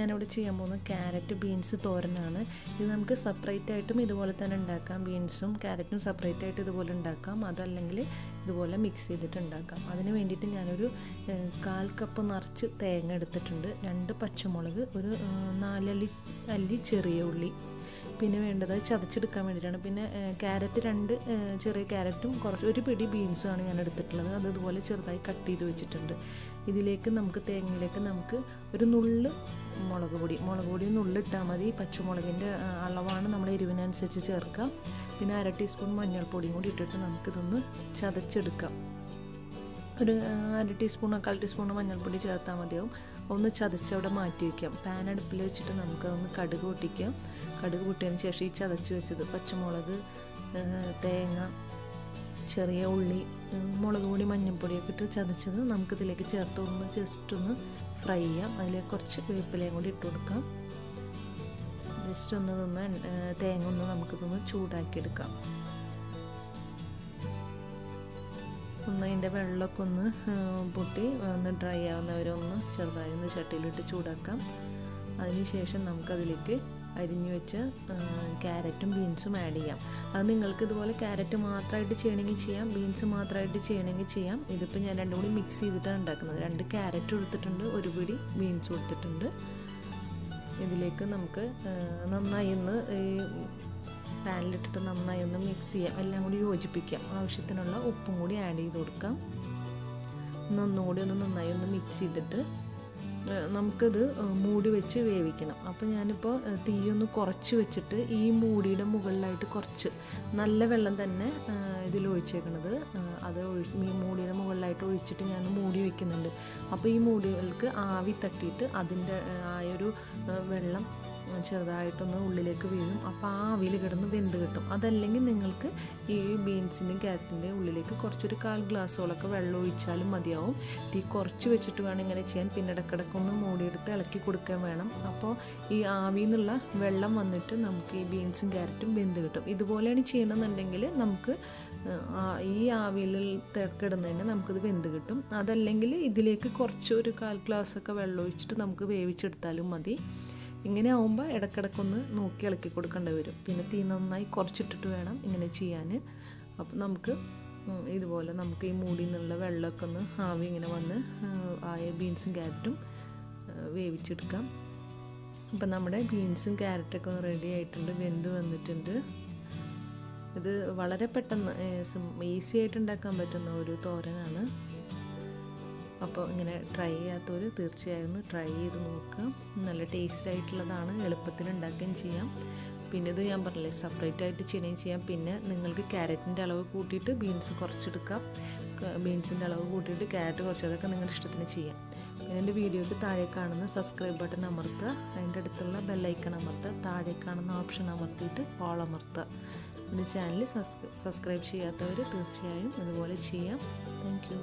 ഞാനിവിടെ ചെയ്യാൻ പോകുന്നത് ക്യാരറ്റ് ബീൻസ് തോരനാണ്. ഇത് നമുക്ക് സെപ്പറേറ്റ് ആയിട്ടും ഇതുപോലെ തന്നെ ഉണ്ടാക്കാം. ബീൻസും ക്യാരറ്റും സെപ്പറേറ്റ് ആയിട്ട് ഇതുപോലെ ഉണ്ടാക്കാം, അതല്ലെങ്കിൽ ഇതുപോലെ മിക്സ് ചെയ്തിട്ട് ഉണ്ടാക്കാം. അതിന് വേണ്ടിയിട്ട് ഞാനൊരു 1/4 കപ്പ് നിറച്ച് തേങ്ങ എടുത്തിട്ടുണ്ട്, 2 പച്ചമുളക്, ഒരു 4 അല്ലി ചെറിയ ഉള്ളി, പിന്നെ വേണ്ടത് ചതച്ചെടുക്കാൻ വേണ്ടിയിട്ടാണ്. പിന്നെ ക്യാരറ്റ് 2 ചെറിയ ക്യാരറ്റും ഒരു പിടി ബീൻസുമാണ് ഞാൻ എടുത്തിട്ടുള്ളത്. അത് ഇതുപോലെ ചെറുതായി കട്ട് ചെയ്ത് വെച്ചിട്ടുണ്ട്. ഇതിലേക്ക് തേങ്ങയിലേക്ക് നമുക്ക് ഒരു നുള്ള് മുളക് പൊടി നുള്ളിട്ടാൽ മതി. പച്ചമുളകിൻ്റെ അളവാണ് നമ്മുടെ എരിവിനനുസരിച്ച് ചേർക്കാം. പിന്നെ 1/2 ടീസ്പൂൺ മഞ്ഞൾപ്പൊടിയും കൂടി ഇട്ടിട്ട് നമുക്കിതൊന്ന് ചതച്ചെടുക്കാം. ഒരു 1/2 ടീസ്പൂണോ 1/4 ടീസ്പൂണോ മഞ്ഞൾപ്പൊടി ചേർത്താൽ മതിയാവും. ഒന്ന് ചതച്ചവിടെ മാറ്റി വയ്ക്കാം. പാൻ അടുപ്പിൽ വെച്ചിട്ട് നമുക്കതൊന്ന് കടുക് പൊട്ടിക്കാം. കടുക് പൊട്ടിയതിന് ശേഷം ഈ ചതച്ച് വെച്ചത് പച്ചമുളക്, തേങ്ങ, ചെറിയ ഉള്ളി, മുളക് പൊടി, മഞ്ഞൾപ്പൊടിയൊക്കെ ഇട്ട് ചതച്ചത് നമുക്കിതിലേക്ക് ചേർത്ത് ജസ്റ്റ് ഒന്ന് ഫ്രൈ ചെയ്യാം. അതിലേക്ക് കുറച്ച് വേപ്പിലയും കൂടി ഇട്ട് കൊടുക്കാം. ജസ്റ്റ് തേങ്ങ നമുക്കിതൊന്ന് ചൂടാക്കിയെടുക്കാം. അതിൻ്റെ വെള്ളമൊക്കെ ഒന്ന് പൊട്ടി ഡ്രൈ ആവുന്നവരൊന്ന് ചെറുതായി ചട്ടിയിലിട്ട് ചൂടാക്കാം. അതിനുശേഷം നമുക്കതിലേക്ക് അരിഞ്ഞു വെച്ച ക്യാരറ്റും ബീൻസും ആഡ് ചെയ്യാം. അത് നിങ്ങൾക്ക് ഇതുപോലെ ക്യാരറ്റ് മാത്രമായിട്ട് ചെയ്യണമെങ്കിൽ ചെയ്യാം, ബീൻസ് മാത്രമായിട്ട് ചെയ്യണമെങ്കിൽ ചെയ്യാം. ഇതിപ്പോൾ ഞാൻ രണ്ടും കൂടി മിക്സ് ചെയ്തിട്ടാണ് ഉണ്ടാക്കുന്നത്. 2 ക്യാരറ്റ് എടുത്തിട്ടുണ്ട്, ഒരു പിടി ബീൻസ് എടുത്തിട്ടുണ്ട്. ഇതിലേക്ക് നമുക്ക് നന്നായി ഒന്ന് പാനിലിട്ടിട്ട് നന്നായി ഒന്ന് മിക്സ് ചെയ്യാം, എല്ലാം കൂടി യോജിപ്പിക്കാം. ആവശ്യത്തിനുള്ള ഉപ്പും കൂടി ആഡ് ചെയ്ത് കൊടുക്കാം. ഒന്നുകൂടി നന്നായി മിക്സ് ചെയ്തിട്ട് നമുക്കത് മൂടി വെച്ച് വേവിക്കണം. അപ്പോൾ ഞാനിപ്പോൾ തീയൊന്ന് കുറച്ച് വെച്ചിട്ട് ഈ മൂടിയുടെ മുകളിലായിട്ട് കുറച്ച് നല്ല വെള്ളം തന്നെ ഇതിൽ ഒഴിച്ചേക്കണത്, അത് ഈ മൂടിയുടെ മുകളിലായിട്ട് ഒഴിച്ചിട്ട് ഞാൻ മൂടി വയ്ക്കുന്നുണ്ട്. അപ്പോൾ ഈ മൂടികൾക്ക് ആവി തട്ടിയിട്ട് അതിൻ്റെ ആയൊരു വെള്ളം ചെറുതായിട്ടൊന്ന് ഉള്ളിലേക്ക് വീഴും. അപ്പോൾ ആ ആവിയിൽ കിടന്ന് വെന്ത് കിട്ടും. അതല്ലെങ്കിൽ നിങ്ങൾക്ക് ഈ ബീൻസിൻ്റെയും ക്യാരറ്റിൻ്റെയും ഉള്ളിലേക്ക് കുറച്ചൊരു 1/4 ഗ്ലാസ്സോളൊക്കെ വെള്ളം ഒഴിച്ചാലും മതിയാവും. തീ കുറച്ച് വെച്ചിട്ട് വേണം ഇങ്ങനെ ചെയ്യാൻ. പിന്നെ ഇടയ്ക്കിടയ്ക്കൊന്ന് മൂടിയെടുത്ത് ഇളക്കി കൊടുക്കാൻ വേണം. അപ്പോൾ ഈ ആവിയിൽ നിന്നുള്ള വെള്ളം വന്നിട്ട് നമുക്ക് ഈ ബീൻസും ക്യാരറ്റും വെന്ത് കിട്ടും. ഇതുപോലെയാണ് ചെയ്യണമെന്നുണ്ടെങ്കിൽ നമുക്ക് ഈ ആവിയിൽ കിടന്നതിന് നമുക്കിത് വെന്ത് കിട്ടും. അതല്ലെങ്കിൽ ഇതിലേക്ക് കുറച്ചൊരു 1/4 ഗ്ലാസ്സൊക്കെ വെള്ളം ഒഴിച്ചിട്ട് നമുക്ക് വേവിച്ചെടുത്താലും മതി. ഇങ്ങനെ ആവുമ്പോൾ ഇടയ്ക്കിടയ്ക്കൊന്ന് നോക്കി ഇളക്കി കൊടുക്കേണ്ടി വരും. പിന്നെ തീ നന്നായി കുറച്ചിട്ടിട്ട് വേണം ഇങ്ങനെ ചെയ്യാൻ. അപ്പോൾ നമുക്ക് ഇതുപോലെ നമുക്ക് ഈ മൂടിയിൽ നിന്നുള്ള വെള്ളമൊക്കെ ഒന്ന് ആവി ഇങ്ങനെ വന്ന് ആയ ബീൻസും ക്യാരറ്റും വേവിച്ചെടുക്കാം. അപ്പം നമ്മുടെ ബീൻസും ക്യാരറ്റൊക്കെ റെഡി ആയിട്ടുണ്ട്, വെന്ത് വന്നിട്ടുണ്ട്. ഇത് വളരെ പെട്ടെന്ന് ഈസി ആയിട്ട് ഉണ്ടാക്കാൻ പറ്റുന്ന ഒരു തോരനാണ്. അപ്പോൾ ഇങ്ങനെ ട്രൈ ചെയ്യാത്തവർ തീർച്ചയായും ഒന്ന് ട്രൈ ചെയ്ത് നോക്കുക. നല്ല ടേസ്റ്റ് ആയിട്ടുള്ളതാണ്, എളുപ്പത്തിൽ ഉണ്ടാക്കുകയും ചെയ്യാം. പിന്നെ ഇത് ഞാൻ പറഞ്ഞില്ലേ, സെപ്പറേറ്റ് ആയിട്ട് ചെയ്യുകയും ചെയ്യാം. പിന്നെ നിങ്ങൾക്ക് ക്യാരറ്റിൻ്റെ അളവ് കൂട്ടിയിട്ട് ബീൻസ് കുറച്ചെടുക്കാം, ബീൻസിൻ്റെ അളവ് കൂട്ടിയിട്ട് ക്യാരറ്റ് കുറച്ച്, അതൊക്കെ നിങ്ങളുടെ ഇഷ്ടത്തിന് ചെയ്യാം. പിന്നെ എൻ്റെ വീഡിയോയ്ക്ക് താഴെ കാണുന്ന സബ്സ്ക്രൈബ് ബട്ടൺ അമർത്തുക, അതിൻ്റെ അടുത്തുള്ള ബെല്ലൈക്കൺ അമർത്തുക, താഴെ കാണുന്ന ഓപ്ഷൻ അമർത്തിയിട്ട് ഓൾ അമർത്തുക. എൻ്റെ ചാനൽ സബ്സ്ക്രൈബ് ചെയ്യാത്തവർ തീർച്ചയായും അതുപോലെ ചെയ്യാം. Thank you.